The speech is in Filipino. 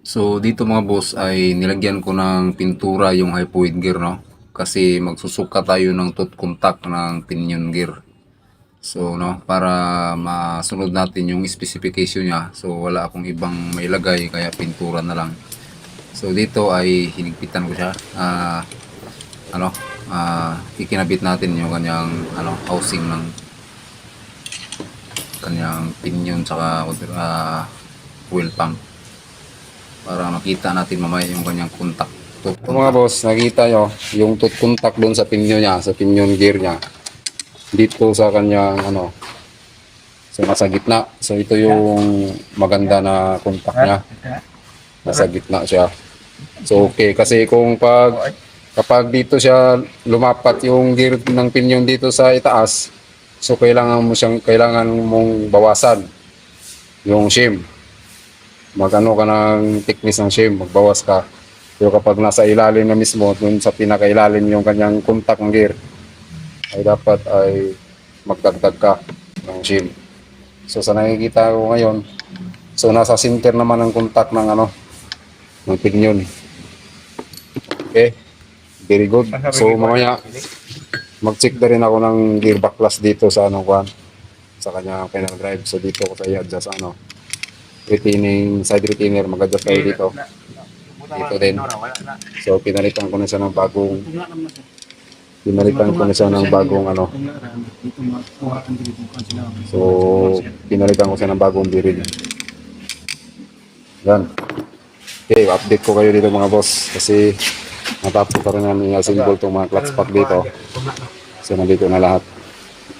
So dito mga boss ay nilagyan ko ng pintura yung hypoid gear, no? Kasi magsusuka tayo ng tooth contact ng pinion gear. So no, para masunod natin yung specification niya. So wala akong ibang mailagay kaya pintura na lang. So dito ay hinigpitan ko siya. Ano, ikinabit natin yung kanyang housing ng kanyang pinion saka fuel pump para makita natin mamaya yung kanyang contact. So, mga boss, nakita nyo yung tooth contact doon sa pinion niya, sa pinion gear niya. Dito sa kanyang so nasa gitna. So ito yung maganda na contact niya. Nasa gitna siya. So okay, kasi kapag dito siya lumapat yung gear ng pinion dito sa itaas, so kailangan mong bawasan yung shim. Magano ka ng thickness ng shim, magbawas ka. Pero kapag nasa ilalim na mismo, dun sa pinakailalim yung kanyang contact ng gear, ay dapat ay magdagdag ka ng shim. So sa nakikita ko ngayon, so nasa center naman ang contact ng ng pinion. Okay, very good. So mamaya mag-check na rin ako ng gear backlash dito sa sa kanya final drive. So dito ko sa i-adjust retaining side retainer, mag-adjust tayo dito din. So pinalitan ko na siya ng bagong so pinalitan ko siya ng bagong bearing. Yan. Okay, update ko kayo dito mga boss kasi natapos pa rin namin i-assemble itong mga clutch pack dito. So nandito na lahat.